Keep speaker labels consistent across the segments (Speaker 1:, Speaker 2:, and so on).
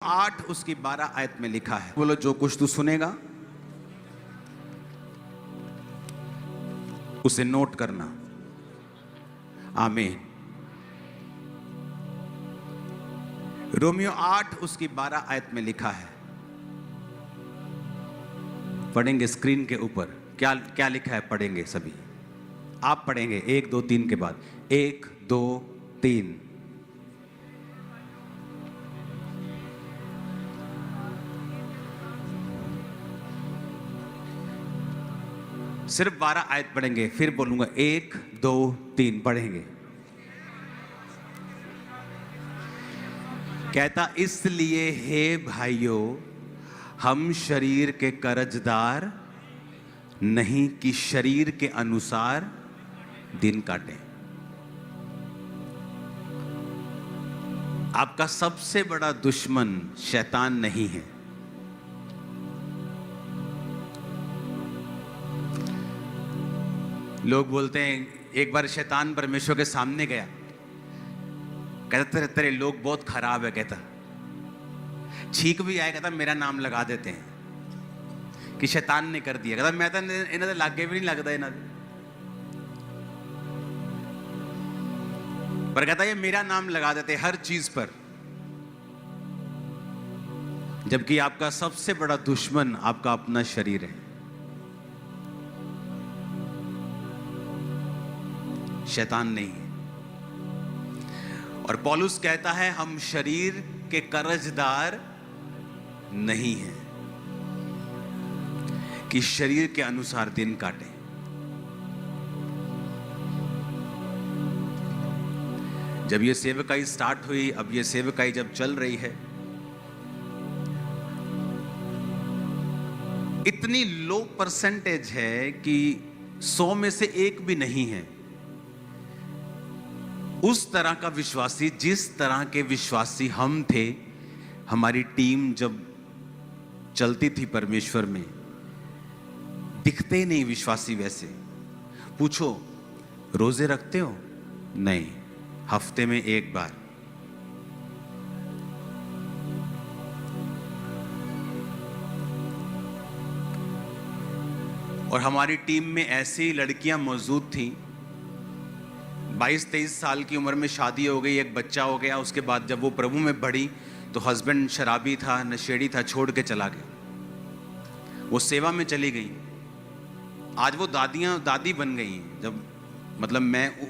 Speaker 1: 8 उसकी 12 आयत में लिखा है, बोलो जो कुछ तू सुनेगा उसे नोट करना। आमीन। रोमियो 8 उसकी 12 आयत में लिखा है, पढ़ेंगे स्क्रीन के ऊपर। क्या क्या लिखा है, पढ़ेंगे सभी। आप पढ़ेंगे 1 2 3 के बाद, 1 2 3। सिर्फ 12 आयत पढ़ेंगे, फिर बोलूंगा 1 2 3 पढ़ेंगे। कहता, इसलिए हे भाइयों, हम शरीर के कर्जदार नहीं कि शरीर के अनुसार दिन काटें। आपका सबसे बड़ा दुश्मन शैतान नहीं है। लोग बोलते हैं, एक बार शैतान परमेश्वर के सामने गया, कहता तेरे लोग बहुत खराब है, कहता छींक भी आए, कहता मेरा नाम लगा देते हैं कि शैतान ने कर दिया। कहता मैं तो इन्हें लागे भी नहीं लगता इन्हें, पर कहता ये मेरा नाम लगा देते हर चीज पर। जबकि आपका सबसे बड़ा दुश्मन आपका अपना शरीर है, शैतान नहीं है। और पौलुस कहता है हम शरीर के कर्जदार नहीं हैं कि शरीर के अनुसार दिन काटें। जब ये सेवकाई स्टार्ट हुई, अब ये सेवकाई जब चल रही है, इतनी लो परसेंटेज है कि 100 में से 1 भी नहीं है उस तरह का विश्वासी जिस तरह के विश्वासी हम थे। हमारी टीम जब चलती थी परमेश्वर में, दिखते नहीं विश्वासी वैसे। पूछो रोजे रखते हो? नहीं, हफ्ते में 1 बार। और हमारी टीम में ऐसी लड़कियां मौजूद थी, 22-23 साल की उम्र में शादी हो गई, एक बच्चा हो गया। उसके बाद जब वो प्रभु में बढ़ी तो हस्बैंड शराबी था, नशेड़ी था, छोड़ के चला गया। वो सेवा में चली गई। आज वो दादी बन गई। जब मतलब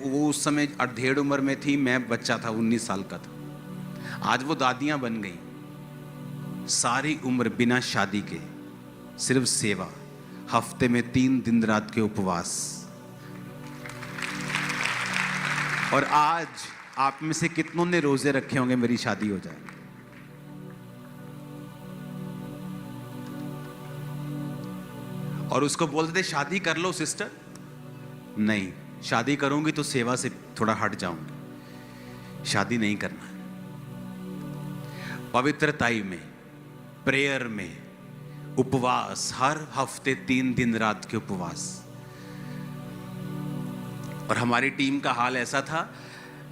Speaker 1: वो उस समय 1.5 उम्र में थी, मैं बच्चा था, 19 साल का था। आज वो दादियां बन गई। सारी उम्र बिना शादी के सिर्फ सेवा, हफ्ते में 3 दिन रात के उपवास। और आज आप में से कितनों ने रोजे रखे होंगे मेरी शादी हो जाए? और उसको बोलते थे शादी कर लो सिस्टर। नहीं, शादी करूंगी तो सेवा से थोड़ा हट जाऊंगी, शादी नहीं करना। पवित्रताई में, प्रेयर में, उपवास, हर हफ्ते 3 दिन रात के उपवास। और हमारी टीम का हाल ऐसा था,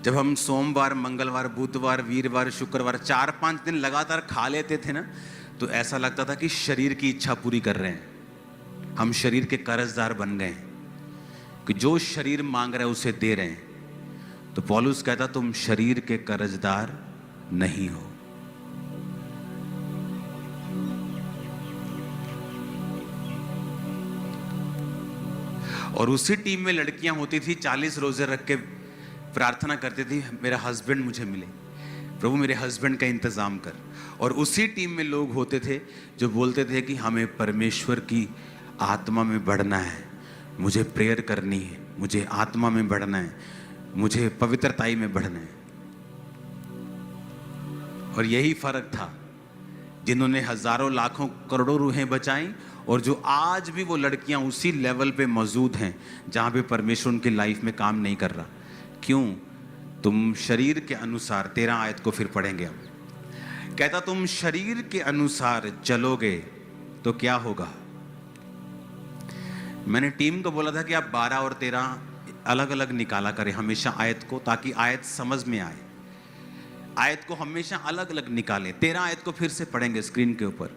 Speaker 1: जब हम सोमवार, मंगलवार, बुधवार, वीरवार, शुक्रवार 4-5 दिन लगातार खा लेते थे ना, तो ऐसा लगता था कि शरीर की इच्छा पूरी कर रहे हैं। हम शरीर के कर्जदार बन गए हैं कि जो शरीर मांग रहा है उसे दे रहे हैं। तो पौलुस कहता तुम शरीर के कर्जदार नहीं हो। और उसी टीम में लड़कियां होती थी, 40 रोजे रख के प्रार्थना करती थी, मेरा हस्बैंड मुझे मिले, प्रभु मेरे हस्बैंड का इंतजाम कर। और उसी टीम में लोग होते थे जो बोलते थे कि हमें परमेश्वर की आत्मा में बढ़ना है, मुझे प्रेयर करनी है, मुझे आत्मा में बढ़ना है, मुझे पवित्रताई में बढ़ना है। और यही फर्क था, जिन्होंने हजारों लाखों करोड़ों रूहें बचाई, और जो आज भी वो लड़कियां उसी लेवल पे मौजूद हैं जहां पे परमेश्वर उनकी लाइफ में काम नहीं कर रहा। क्यों? तुम शरीर के अनुसार, 13 आयत को फिर पढ़ेंगे हम। कहता तुम शरीर के अनुसार चलोगे तो क्या होगा? मैंने टीम को बोला था कि आप 12 और 13 अलग अलग निकाला करें हमेशा आयत को, ताकि आयत समझ में आए। आयत को हमेशा अलग अलग निकालें। 13 आयत को फिर से पढ़ेंगे स्क्रीन के ऊपर।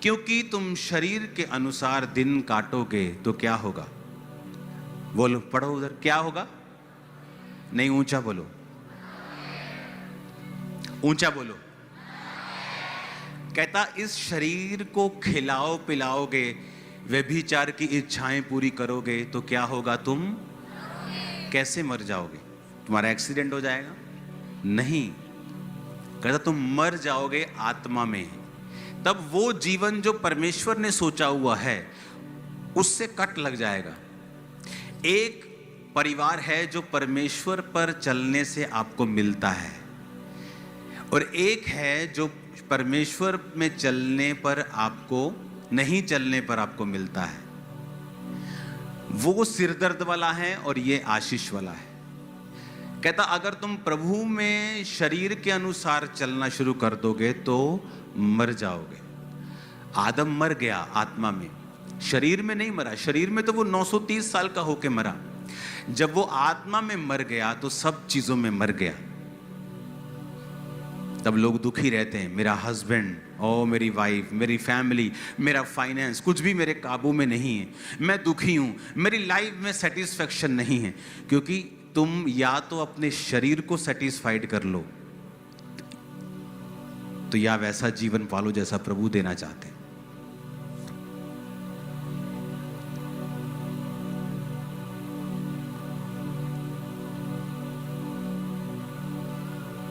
Speaker 1: क्योंकि तुम शरीर के अनुसार दिन काटोगे तो क्या होगा? बोलो, पढ़ो उधर, क्या होगा? नहीं, ऊंचा बोलो, ऊंचा बोलो। कहता इस शरीर को खिलाओ पिलाओगे, व्यभिचार की इच्छाएं पूरी करोगे तो क्या होगा? तुम कैसे मर जाओगे? तुम्हारा एक्सीडेंट हो जाएगा? नहीं, कहता तुम मर जाओगे आत्मा में। तब वो जीवन जो परमेश्वर ने सोचा हुआ है उससे कट लग जाएगा। एक परिवार है जो परमेश्वर पर चलने से आपको मिलता है, और एक है जो परमेश्वर में चलने पर आपको, नहीं चलने पर आपको मिलता है। वो सिरदर्द वाला है और ये आशीष वाला है। कहता अगर तुम प्रभु में शरीर के अनुसार चलना शुरू कर दोगे तो मर जाओगे। आदम मर गया आत्मा में, शरीर में नहीं मरा। शरीर में तो वो 930 साल का होके मरा। जब वो आत्मा में मर गया तो सब चीजों में मर गया। तब लोग दुखी रहते हैं, मेरा हस्बैंड, ओ मेरी वाइफ, मेरी फैमिली, मेरा फाइनेंस, कुछ भी मेरे काबू में नहीं है, मैं दुखी हूं, मेरी लाइफ में सेटिस्फेक्शन नहीं है। क्योंकि तुम या तो अपने शरीर को सेटिस्फाइड कर लो, तो या वैसा जीवन पालो जैसा प्रभु देना चाहते हैं।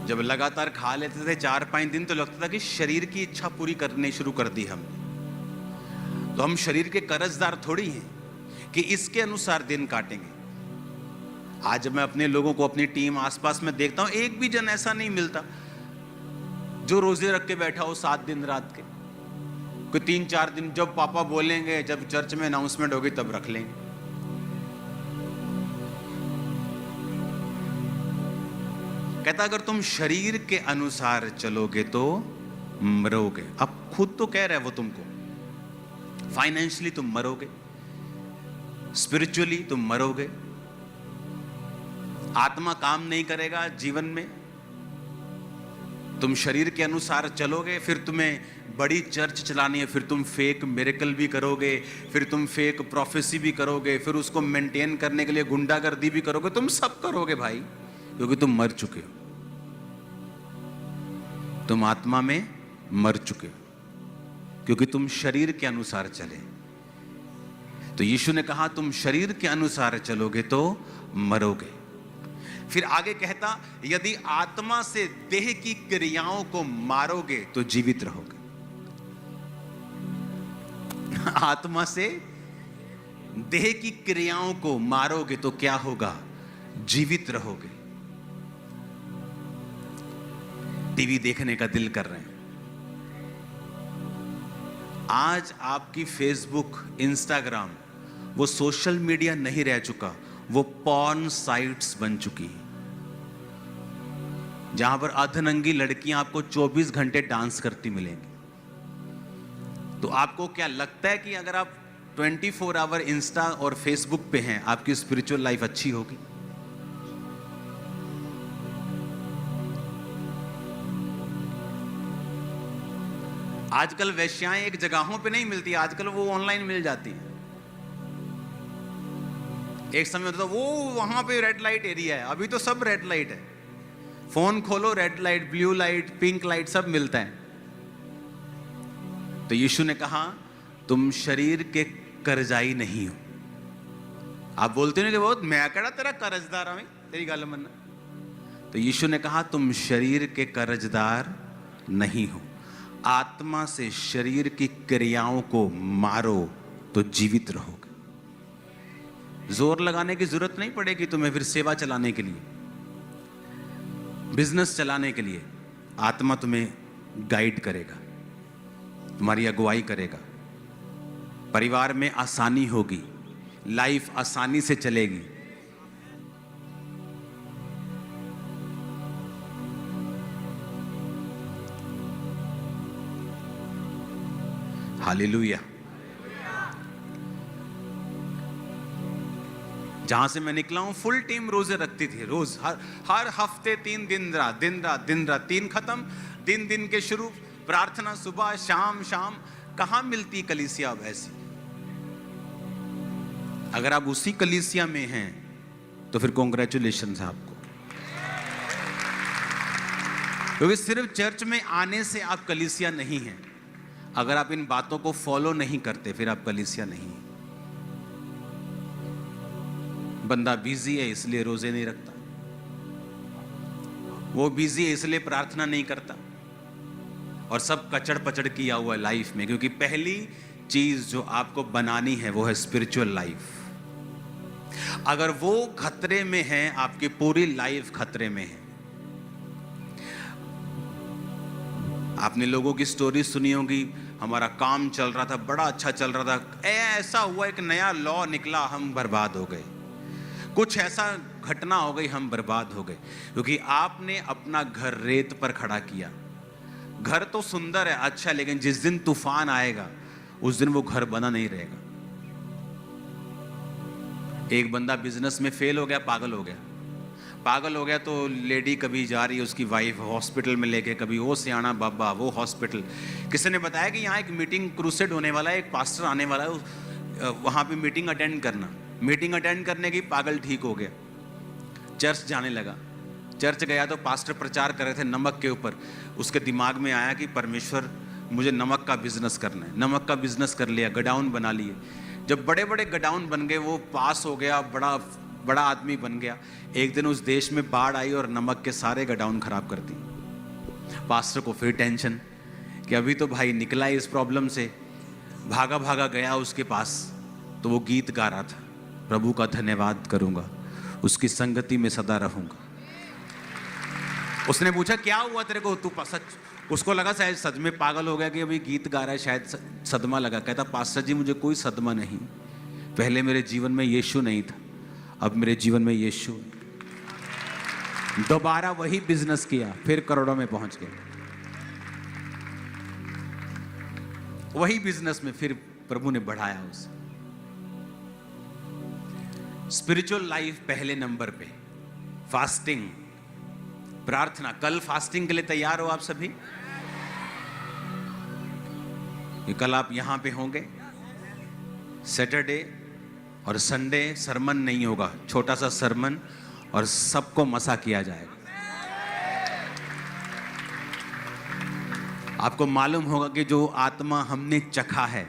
Speaker 1: जब लगातार खा लेते थे 4-5 दिन तो लगता था कि शरीर की इच्छा पूरी करने शुरू कर दी हमने, तो हम शरीर के कर्जदार थोड़ी हैं कि इसके अनुसार दिन काटेंगे। आज मैं अपने लोगों को, अपनी टीम आसपास में देखता हूं, एक भी जन ऐसा नहीं मिलता जो रोजे रख के बैठा हो 7 दिन रात के। कोई 3-4 दिन जब पापा बोलेंगे, जब चर्च में अनाउंसमेंट होगी तब रख लेंगे। कहता अगर तुम शरीर के अनुसार चलोगे तो मरोगे। अब खुद तो कह रहा है वो तुमको, फाइनेंशियली तुम मरोगे, स्पिरिचुअली तुम मरोगे, आत्मा काम नहीं करेगा जीवन में। तुम शरीर के अनुसार चलोगे, फिर तुम्हें बड़ी चर्च चलानी है, फिर तुम फेक मिरेकल भी करोगे, फिर तुम फेक प्रोफेसी भी करोगे, फिर उसको मेंटेन करने के लिए गुंडागर्दी भी करोगे। तुम सब करोगे भाई, क्योंकि तुम मर चुके हो। तुम आत्मा में मर चुके हो, क्योंकि तुम शरीर के अनुसार चले। तो यीशु ने कहा तुम शरीर के अनुसार चलोगे तो मरोगे। फिर आगे कहता यदि आत्मा से देह की क्रियाओं को मारोगे तो जीवित रहोगे। आत्मा से देह की क्रियाओं को मारोगे तो क्या होगा? जीवित रहोगे। टीवी देखने का दिल कर रहे हैं, आज आपकी फेसबुक, इंस्टाग्राम, वो सोशल मीडिया नहीं रह चुका, वो पॉर्न साइट्स बन चुकी है, जहां पर अर्धनंगी लड़कियां आपको 24 घंटे डांस करती मिलेंगी। तो आपको क्या लगता है कि अगर आप 24 आवर इंस्टा और फेसबुक पे हैं, आपकी स्पिरिचुअल लाइफ अच्छी होगी? आजकल वेश्याएं एक जगहों पे नहीं मिलती, आजकल वो ऑनलाइन मिल जाती हैं। एक समय होता था वो वहां पे रेड लाइट एरिया है, अभी तो सब रेड लाइट है। फोन खोलो, red light, blue light, pink light सब मिलता है। तो यीशु ने कहा तुम शरीर के कर्जाई नहीं हो। आप बोलते हो कि बहुत मैं कड़ा तेरा कर्जदार हूं, तेरी गल मनना। तो यीशु ने कहा तुम शरीर के कर्जदार नहीं हो। आत्मा से शरीर की क्रियाओं को मारो तो जीवित रहोगे। जोर लगाने की जरूरत नहीं पड़ेगी तुम्हें फिर सेवा चलाने के लिए, बिजनेस चलाने के लिए। आत्मा तुम्हें गाइड करेगा, तुम्हारी अगुवाई करेगा। परिवार में आसानी होगी, लाइफ आसानी से चलेगी। हालेलुया। जहां से मैं निकला हूं फुल टीम रोजे रखती थी, रोज हर हफ्ते 3 दिन रात, दिन रात दिन रात, 3 खत्म, दिन दिन के शुरू, प्रार्थना सुबह शाम शाम। कहां मिलती कलीसिया अब ऐसी? अगर आप उसी कलीसिया में हैं तो फिर कॉन्ग्रेचुलेशन है आपको, क्योंकि सिर्फ चर्च में आने से आप कलीसिया नहीं हैं। अगर आप इन बातों को फॉलो नहीं करते फिर आप कलीसिया नहीं। बंदा बिजी है इसलिए रोजे नहीं रखता, वो बिजी है इसलिए प्रार्थना नहीं करता, और सब कचड़ पचड़ किया हुआ है लाइफ में। क्योंकि पहली चीज जो आपको बनानी है वो है स्पिरिचुअल लाइफ। अगर वो खतरे में है, आपकी पूरी लाइफ खतरे में है। आपने लोगों की स्टोरी सुनी होगी, हमारा काम चल रहा था, बड़ा अच्छा चल रहा था, ऐसा हुआ एक नया लॉ निकला, हम बर्बाद हो गए। कुछ ऐसा घटना हो गई, हम बर्बाद हो गए, क्योंकि आपने अपना घर रेत पर खड़ा किया। घर तो सुंदर है, अच्छा, लेकिन जिस दिन तूफान आएगा उस दिन वो घर बना नहीं रहेगा। एक बंदा बिजनेस में फेल हो गया, पागल हो गया। पागल हो गया तो लेडी कभी जा रही है उसकी वाइफ हॉस्पिटल में लेके, कभी वो सियाना बाबा वो हॉस्पिटल। किसी ने बताया कि यहाँ एक मीटिंग क्रूसेड होने वाला है, एक पास्टर आने वाला है, वहाँ पे मीटिंग अटेंड करना। मीटिंग अटेंड करने की, पागल ठीक हो गया, चर्च जाने लगा। चर्च गया तो पास्टर प्रचार कर रहे थे नमक के ऊपर। उसके दिमाग में आया कि परमेश्वर मुझे नमक का बिजनेस करना है। नमक का बिजनेस कर लिया, गोडाउन बना लिए। जब बड़े बड़े गोडाउन बन गए, वो पास हो गया, बड़ा बड़ा आदमी बन गया। एक दिन उस देश में बाढ़ आई और नमक के सारे गोडाउन खराब कर दी। पास्टर को फिर टेंशन कि अभी तो भाई निकला इस प्रॉब्लम से। भागा भागा गया उसके पास, तो वो गीत गा रहा था, प्रभु का धन्यवाद करूंगा, उसकी संगति में सदा रहूंगा। उसने पूछा क्या हुआ तेरे को, तू सच? उसको लगा शायद सच में पागल हो गया कि अभी गीत गा रहा है, शायद सदमा लगा। कहता पास्टर जी मुझे कोई सदमा नहीं, पहले मेरे जीवन में यीशु नहीं था, अब मेरे जीवन में यीशु। दोबारा वही बिजनेस किया, फिर करोड़ों में पहुंच गया। वही बिजनेस में फिर प्रभु ने बढ़ाया उसे। स्पिरिचुअल लाइफ पहले नंबर पे, फास्टिंग, प्रार्थना। कल फास्टिंग के लिए तैयार हो आप सभी? कल आप यहां पे होंगे। सैटरडे और संडे सरमन नहीं होगा, छोटा सा सरमन, और सबको मसा किया जाएगा। आपको मालूम होगा कि जो आत्मा हमने चखा है,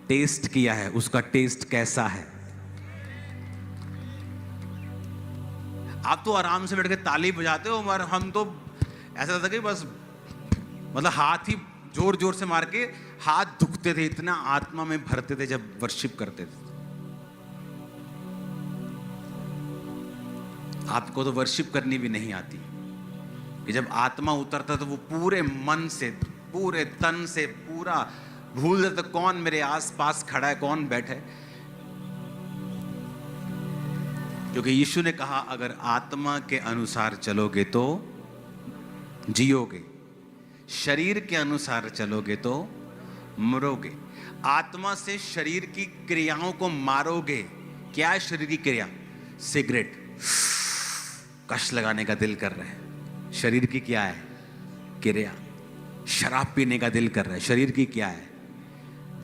Speaker 1: टेस्ट किया है, उसका टेस्ट कैसा है। आप तो आराम से बैठ के ताली बजाते हो, और हम तो ऐसा था कि बस मतलब हाथ ही जोर जोर से मार के हाथ दुखते थे, इतना आत्मा में भरते थे जब वर्शिप करते थे। आपको तो वर्शिप करनी भी नहीं आती कि जब आत्मा उतरता तो वो पूरे मन से, पूरे तन से, पूरा भूल जाता कौन मेरे आस पास खड़ा है, कौन बैठा है। क्योंकि यीशु ने कहा अगर आत्मा के अनुसार चलोगे तो जियोगे, शरीर के अनुसार चलोगे तो मरोगे। आत्मा से शरीर की क्रियाओं को मारोगे। क्या है शरीर की क्रिया? सिगरेट, कश लगाने का दिल कर रहा है, शरीर की क्या है क्रिया? शराब पीने का दिल कर रहा है, शरीर की क्या है?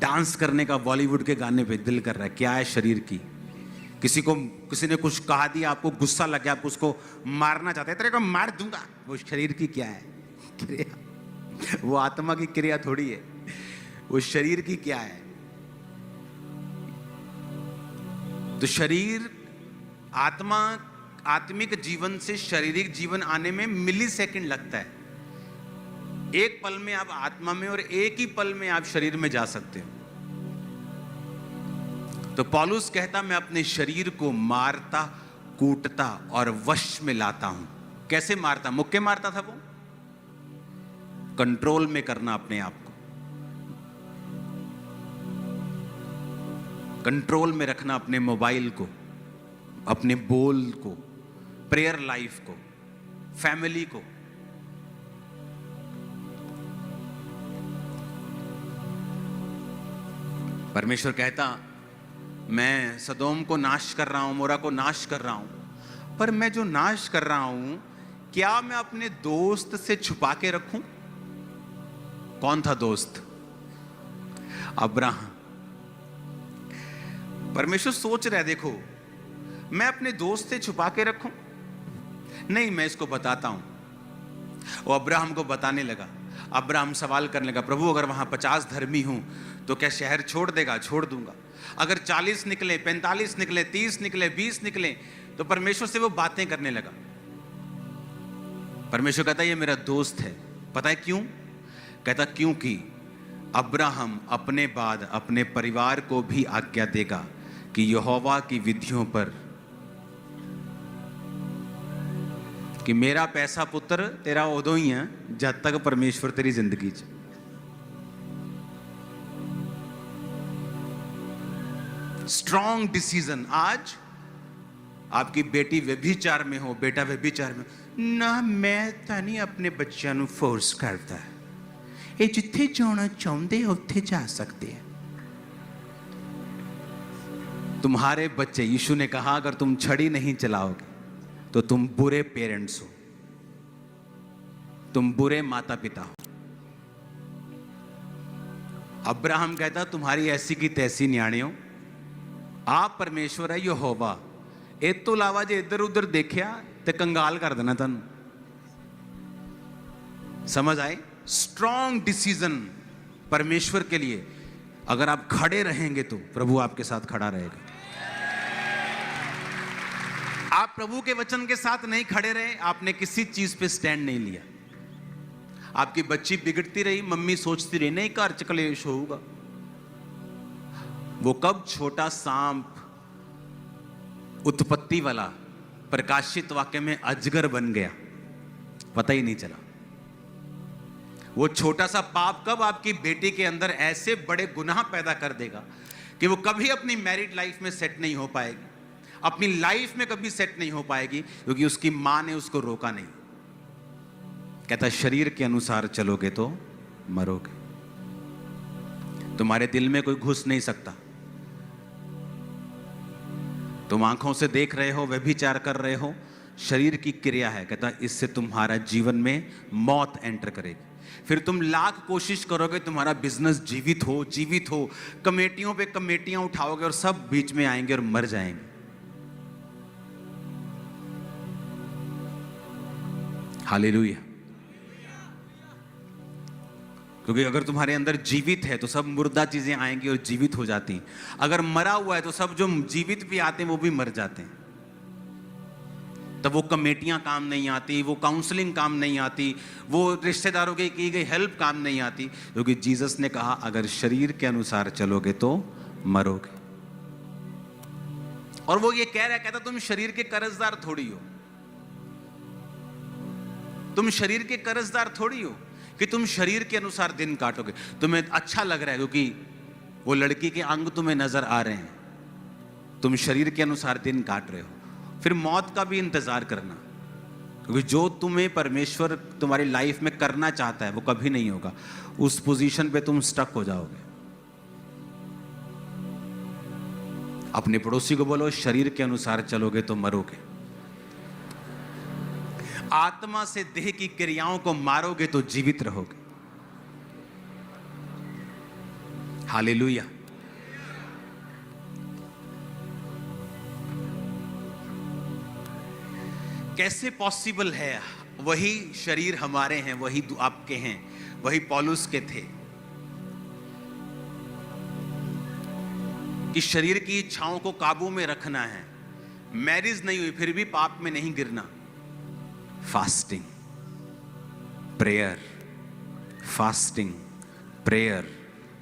Speaker 1: डांस करने का बॉलीवुड के गाने पे दिल कर रहा है, क्या है शरीर की? किसी ने कुछ कहा दिया, आपको गुस्सा लग गया, आप उसको मारना चाहते हैं, तेरे को मार दूंगा, वो शरीर की क्या है? क्रिया। वो आत्मा की क्रिया थोड़ी है, वो शरीर की क्या है? तो शरीर, आत्मा, आत्मिक जीवन से शारीरिक जीवन आने में मिली सेकंड लगता है। एक पल में आप आत्मा में और एक ही पल में आप शरीर में जा सकते हो। तो पौलुस कहता मैं अपने शरीर को मारता, कूटता और वश में लाता हूं। कैसे मारता? मुक्के मारता था वो। कंट्रोल में करना अपने आप को, कंट्रोल में रखना अपने मोबाइल को, अपने बोल को, प्रेयर लाइफ को, फैमिली को। परमेश्वर कहता मैं सदोम को नाश कर रहा हूं, मोरा को नाश कर रहा हूं, पर मैं जो नाश कर रहा हूं, क्या मैं अपने दोस्त से छुपा के रखूं? कौन था दोस्त? अब्राहम। परमेश्वर सोच रहा है, देखो मैं अपने दोस्त से छुपा के रखूं? नहीं, मैं इसको बताता हूं। वो अब्राहम को बताने लगा। अब्राहम सवाल करने लगा, प्रभु अगर वहां 50 धर्मी हूं तो क्या शहर छोड़ देगा? छोड़ दूंगा। अगर 40 निकले, 45 निकले, 30 निकले, 20 निकले, तो परमेश्वर से वो बातें करने लगा। परमेश्वर कहता है ये मेरा दोस्त है। पता है क्यों? कहता क्योंकि अब्राहम अपने बाद अपने परिवार को भी आज्ञा देगा कि यहोवा की विधियों पर, कि मेरा पैसा पुत्र तेरा उदो ही है जब तक परमेश्वर तेरी जिंदगी च। Strong decision. आज आपकी बेटी व्यभिचार में हो, बेटा व्यभिचार में ना, मैं ਤਾਂ ਨਹੀਂ ਆਪਣੇ ਬੱਚਿਆਂ ਨੂੰ ਫੋਰਸ ਕਰਦਾ, ਇਹ ਜਿੱਥੇ ਜਾਣਾ ਚਾਹੁੰਦੇ ਉੱਥੇ ਜਾ सकते हैं। तुम्हारे बच्चे, यीशु ने कहा अगर तुम छड़ी नहीं चलाओगे तो तुम बुरे पेरेंट्स हो, तुम बुरे माता पिता हो। अब्राहम कहता तुम्हारी ऐसी की तैसी न्याणियों, आप परमेश्वर है यहोवा, इस तो इलावा जे इधर उधर देखिया तो कंगाल कर देना तुम। समझ आए? स्ट्रॉन्ग डिसीजन परमेश्वर के लिए। अगर आप खड़े रहेंगे तो प्रभु आपके साथ खड़ा रहेगा। आप प्रभु के वचन के साथ नहीं खड़े रहे, आपने किसी चीज पे स्टैंड नहीं लिया। आपकी बच्ची बिगड़ती रही, मम्मी सोचती रही नहीं घर च कलेश होगा। वो कब छोटा सांप उत्पत्ति वाला प्रकाशित वाक्य में अजगर बन गया, पता ही नहीं चला। वो छोटा सा पाप कब आपकी बेटी के अंदर ऐसे बड़े गुनाह पैदा कर देगा कि वो कभी अपनी मैरिड लाइफ में सेट नहीं हो पाएगी, अपनी लाइफ में कभी सेट नहीं हो पाएगी, क्योंकि उसकी मां ने उसको रोका नहीं। कहता शरीर के अनुसार चलोगे तो मरोगे। तुम्हारे दिल में कोई घुस नहीं सकता। तुम आंखों से देख रहे हो, व्यभिचार कर रहे हो, शरीर की क्रिया है। कहता इससे तुम्हारा जीवन में मौत एंटर करेगी। फिर तुम लाख कोशिश करोगे तुम्हारा बिजनेस जीवित हो, कमेटियों पे कमेटियां उठाओगे और सब बीच में आएंगे और मर जाएंगे। हालेलुया। क्योंकि अगर तुम्हारे अंदर जीवित है तो सब मुर्दा चीजें आएंगी और जीवित हो जाती हैं। अगर मरा हुआ है तो सब जो जीवित भी आते हैं वो भी मर जाते हैं। तब वो कमेटियां काम नहीं आती, वो काउंसलिंग काम नहीं आती, वो रिश्तेदारों की गई हेल्प काम नहीं आती, क्योंकि जीसस ने कहा अगर शरीर के अनुसार चलोगे तो मरोगे। और वो ये कह रहा है, कहता तुम शरीर के कर्जदार थोड़ी हो, तुम शरीर के कर्जदार थोड़ी हो कि तुम शरीर के अनुसार दिन काटोगे। तुम्हें अच्छा लग रहा है क्योंकि वो लड़की के अंग तुम्हें नजर आ रहे हैं, तुम शरीर के अनुसार दिन काट रहे हो। फिर मौत का भी इंतजार करना, क्योंकि जो तुम्हें परमेश्वर तुम्हारी लाइफ में करना चाहता है वो कभी नहीं होगा। उस पोजीशन पे तुम स्टक हो जाओगे। अपने पड़ोसी को बोलो शरीर के अनुसार चलोगे तो मरोगे, आत्मा से देह की क्रियाओं को मारोगे तो जीवित रहोगे। हालेलुया। कैसे पॉसिबल है? वही शरीर हमारे हैं, वही आपके हैं, वही पौलुस के थे कि शरीर की इच्छाओं को काबू में रखना है। मैरिज नहीं हुई फिर भी पाप में नहीं गिरना। Fasting, prayer, fasting, prayer,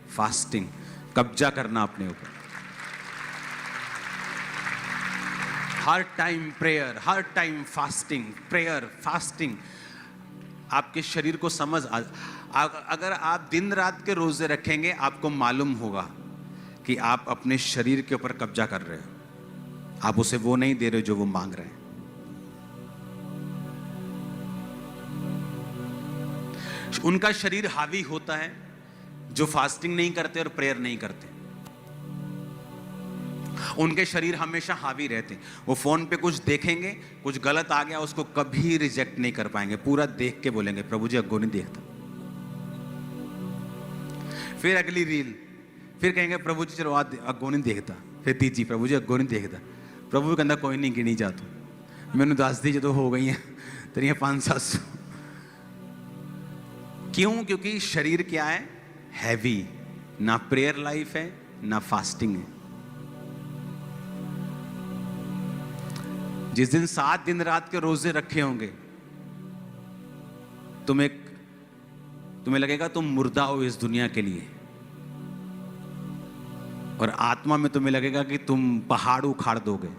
Speaker 1: fasting, कब्जा करना अपने ऊपर। हर टाइम प्रेयर, हर टाइम फास्टिंग, प्रेयर, फास्टिंग। आपके शरीर को समझ अगर आप दिन रात के रोजे रखेंगे आपको मालूम होगा कि आप अपने शरीर के ऊपर कब्जा कर रहे हो। आप उसे वो नहीं दे रहे जो वो मांग रहे हैं। उनका शरीर हावी होता है जो फास्टिंग नहीं करते और प्रेयर नहीं करते। उनके शरीर हमेशा हावी रहते हैं। वो फोन पे कुछ देखेंगे, कुछ गलत आ गया, उसको कभी रिजेक्ट नहीं कर पाएंगे, पूरा देख के बोलेंगे प्रभु जी अग्गो नहीं देखता। फिर अगली रील, फिर कहेंगे प्रभु जी चलो आज अग्गो नहीं देखता। फिर तीजी, प्रभु जी अग्गो नहीं देखता। प्रभु कहता कोई नहीं गिनी जा तू, मैंने 10 दी जो हो गई हैं तेरिया 500-700। क्यों? क्योंकि शरीर क्या है? हैवी। ना प्रेयर लाइफ है ना फास्टिंग है। जिस दिन 7 दिन रात के रोजे रखे होंगे, तुम्हें लगेगा तुम मुर्दा हो इस दुनिया के लिए, और आत्मा में तुम्हें लगेगा कि तुम पहाड़ उखाड़ दोगे।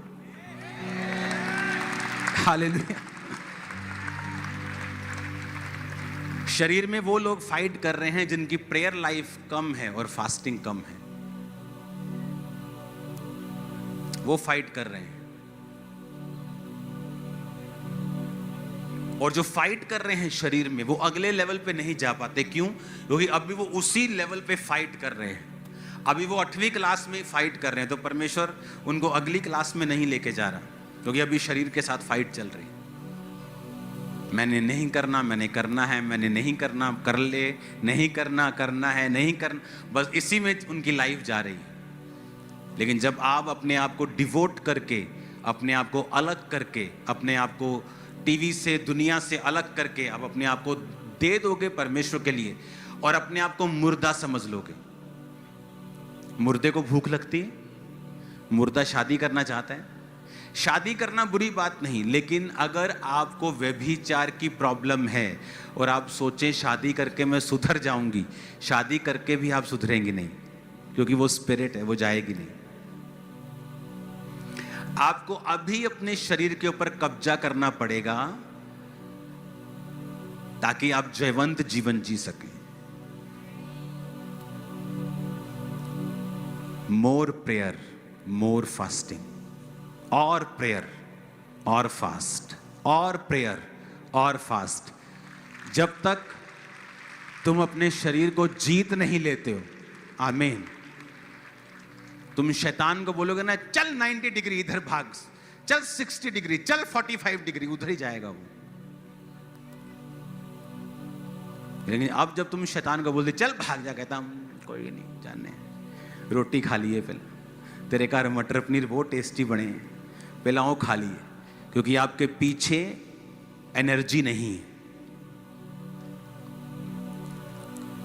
Speaker 1: हालेलुया। शरीर में वो लोग फाइट कर रहे हैं जिनकी प्रेयर लाइफ कम है और फास्टिंग कम है, वो फाइट कर रहे हैं। और जो फाइट कर रहे हैं शरीर में, वो अगले लेवल पे नहीं जा पाते। क्यों? क्योंकि अभी वो उसी लेवल पे फाइट कर रहे हैं। अभी वो 8वीं क्लास में फाइट कर रहे हैं, तो परमेश्वर उनको अगली क्लास में नहीं लेके जा रहा, क्योंकि अभी शरीर के साथ फाइट चल रही है। मैंने नहीं करना, मैंने करना है, मैंने नहीं करना, कर ले, नहीं करना, करना है, नहीं करना, बस इसी में उनकी लाइफ जा रही है। लेकिन जब आप अपने आप को डिवोट करके, अपने आप को अलग करके, अपने आप को टीवी से, दुनिया से अलग करके आप अपने आप को दे दोगे परमेश्वर के लिए, और अपने आप को मुर्दा समझ लोगे। मुर्दे को भूख लगती है, मुर्दा शादी करना चाहता है। शादी करना बुरी बात नहीं, लेकिन अगर आपको व्यभिचार की प्रॉब्लम है और आप सोचें शादी करके मैं सुधर जाऊंगी, शादी करके भी आप सुधरेंगे नहीं, क्योंकि वो स्पिरिट है, वो जाएगी नहीं। आपको अभी अपने शरीर के ऊपर कब्जा करना पड़ेगा ताकि आप जयवंत जीवन जी सकें। मोर प्रेयर, मोर फास्टिंग, और प्रेयर और फास्ट, और प्रेयर और फास्ट। जब तक तुम अपने शरीर को जीत नहीं लेते हो, आमीन, तुम शैतान को बोलोगे ना चल 90 डिग्री इधर भाग, चल 60 डिग्री, चल 45 डिग्री, उधर ही जाएगा वो। लेकिन अब जब तुम शैतान को बोलते चल भाग जा, कहता हम कोई नहीं, जाने रोटी खा लिए, पहले तेरे घर मटर पनीर बहुत टेस्टी बने हैं, पहला वो खा लिए, क्योंकि आपके पीछे एनर्जी नहीं है।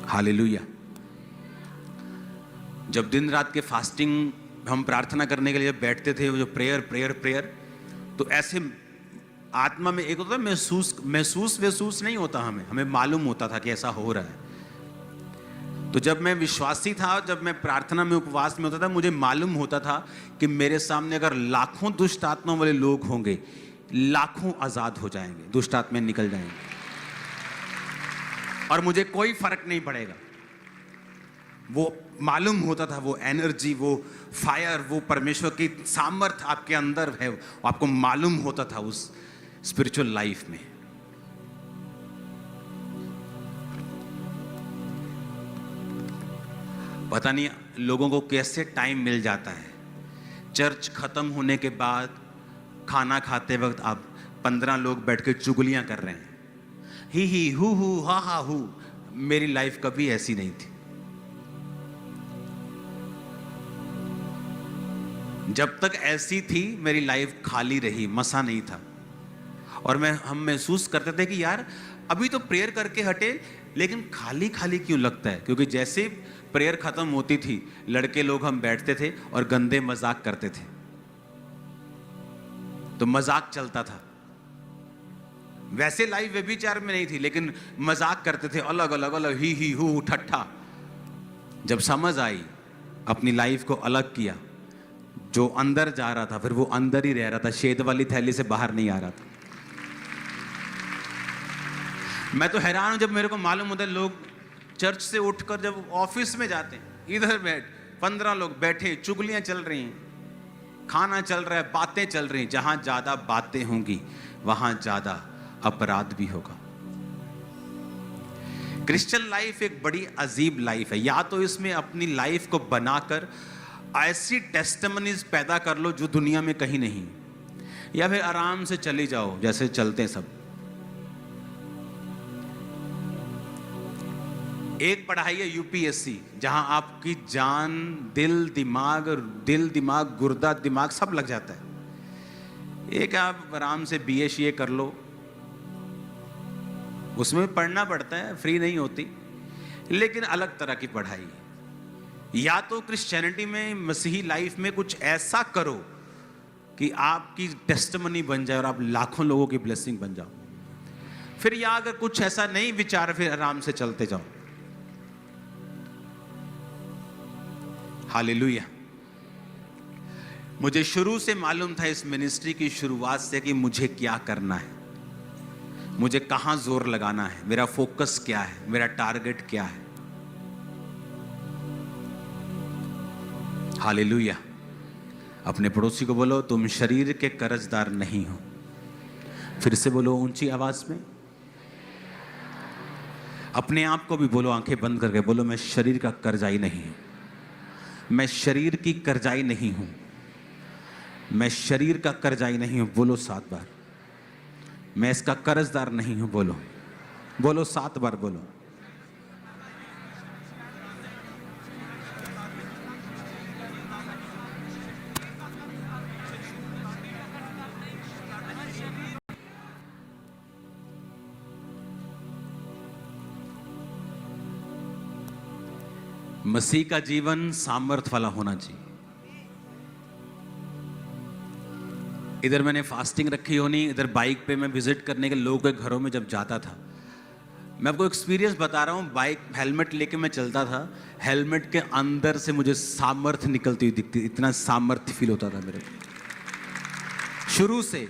Speaker 1: हालेलुया। जब दिन रात के फास्टिंग हम प्रार्थना करने के लिए बैठते थे, जो प्रेयर प्रेयर प्रेयर, तो ऐसे आत्मा में एक होता है महसूस नहीं होता, हमें मालूम होता था कि ऐसा हो रहा है। तो जब मैं विश्वासी था, जब मैं प्रार्थना में उपवास में होता था, मुझे मालूम होता था कि मेरे सामने अगर लाखों दुष्ट आत्मा वाले लोग होंगे, लाखों आजाद हो जाएंगे, दुष्ट आत्माएं निकल जाएंगे, और मुझे कोई फर्क नहीं पड़ेगा। वो मालूम होता था, वो एनर्जी, वो फायर, वो परमेश्वर की सामर्थ आपके अंदर है, आपको मालूम होता था उस स्पिरिचुअल लाइफ में। पता नहीं लोगों को कैसे टाइम मिल जाता है। चर्च खत्म होने के बाद खाना खाते वक्त आप 15 लोग बैठ के चुगलियां कर रहे हैं, ही हु हा हा हु। मेरी लाइफ कभी ऐसी नहीं थी। जब तक ऐसी थी मेरी लाइफ खाली रही, मसा नहीं था। और हम महसूस करते थे कि यार अभी तो प्रेयर करके हटे, लेकिन खाली खाली क्यों लगता है? क्योंकि जैसे प्रेयर खत्म होती थी, लड़के लोग हम बैठते थे और गंदे मजाक करते थे। तो मजाक चलता था। वैसे लाइफ व्यभिचार में नहीं थी, लेकिन मजाक करते थे, अलग अलग अलग, ही हु ठट्ठा। जब समझ आई, अपनी लाइफ को अलग किया, जो अंदर जा रहा था फिर वो अंदर ही रह रहा था, शेद वाली थैली से बाहर नहीं आ रहा था। मैं तो हैरान हूं जब मेरे को मालूम होता है लोग चर्च से उठकर जब ऑफिस में जाते हैं, इधर बैठ 15 लोग बैठे, चुगलियां चल रही हैं, खाना चल रहा है, बातें चल रही हैं। जहां ज्यादा बातें होंगी वहां ज्यादा अपराध भी होगा। क्रिश्चियन लाइफ एक बड़ी अजीब लाइफ है। या तो इसमें अपनी लाइफ को बनाकर ऐसी टेस्टिमनीज पैदा कर लो जो दुनिया में कहीं नहीं, या फिर आराम से चली जाओ जैसे चलते हैं सब। एक पढ़ाई है यूपीएससी, जहां आपकी जान, दिल दिमाग, गुर्दा दिमाग सब लग जाता है। एक आप आराम से बीए कर लो, उसमें पढ़ना पड़ता है, फ्री नहीं होती, लेकिन अलग तरह की पढ़ाई। या तो क्रिश्चियनिटी में, मसीही लाइफ में कुछ ऐसा करो कि आपकी टेस्टिमनी बन जाए और आप लाखों लोगों की ब्लेसिंग बन जाओ। फिर या अगर कुछ ऐसा नहीं विचार, फिर आराम से चलते जाओ। हालेलुया। मुझे शुरू से मालूम था इस मिनिस्ट्री की शुरुआत से कि मुझे क्या करना है, मुझे कहां जोर लगाना है, मेरा फोकस क्या है, मेरा टारगेट क्या है। हालेलुया। अपने पड़ोसी को बोलो, तुम शरीर के कर्जदार नहीं हो। फिर से बोलो ऊंची आवाज में। अपने आप को भी बोलो, आंखें बंद करके बोलो, मैं शरीर का कर्जाई नहीं हूं, मैं शरीर की कर्जाई नहीं हूं, मैं शरीर का कर्जाई नहीं हूं। बोलो 7 बार। मैं इसका कर्जदार नहीं हूं। बोलो बोलो 7 बार बोलो। मसीह का जीवन सामर्थ वाला होना चाहिए। इधर मैंने फास्टिंग रखी होनी, इधर बाइक पे मैं विजिट करने के लोगों के घरों में जब जाता था, मैं आपको एक्सपीरियंस बता रहा हूँ। बाइक हेलमेट लेके मैं चलता था, हेलमेट के अंदर से मुझे सामर्थ निकलती हुई दिखती, इतना सामर्थ फील होता था मेरे को। शुरू से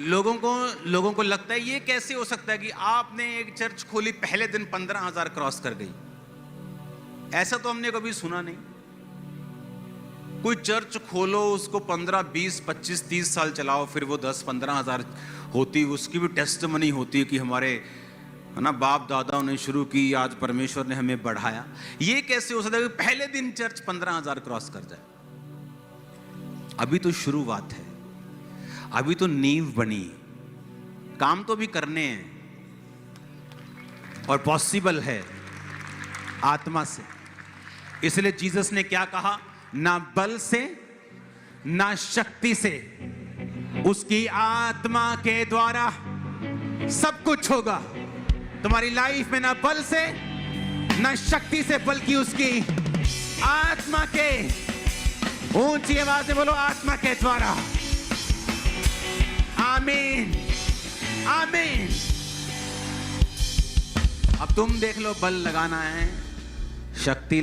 Speaker 1: लोगों को लगता है ये कैसे हो सकता है कि आपने एक चर्च खोली, पहले दिन 15,000 क्रॉस कर गई। ऐसा तो हमने कभी सुना नहीं। कोई चर्च खोलो, उसको 15, 20, 25, 30 साल चलाओ, फिर वो 10-15 हज़ार होती, उसकी भी टेस्टिमनी होती है कि हमारे बाप दादाओं ने शुरू की, आज परमेश्वर ने हमें बढ़ाया। ये कैसे हो सकता है कि पहले दिन चर्च 15,000 क्रॉस कर जाए? अभी तो शुरुआत है, अभी तो नींव बनी, काम तो भी करने हैं और पॉसिबल है आत्मा से। इसलिए जीसस ने क्या कहा? ना बल से ना शक्ति से, उसकी आत्मा के द्वारा सब कुछ होगा तुम्हारी लाइफ में। ना बल से ना शक्ति से, बल्कि उसकी आत्मा के। ऊंची आवाज में बोलो, आत्मा के द्वारा। आमीन आमीन। अब तुम देख लो, बल लगाना है, शक्ति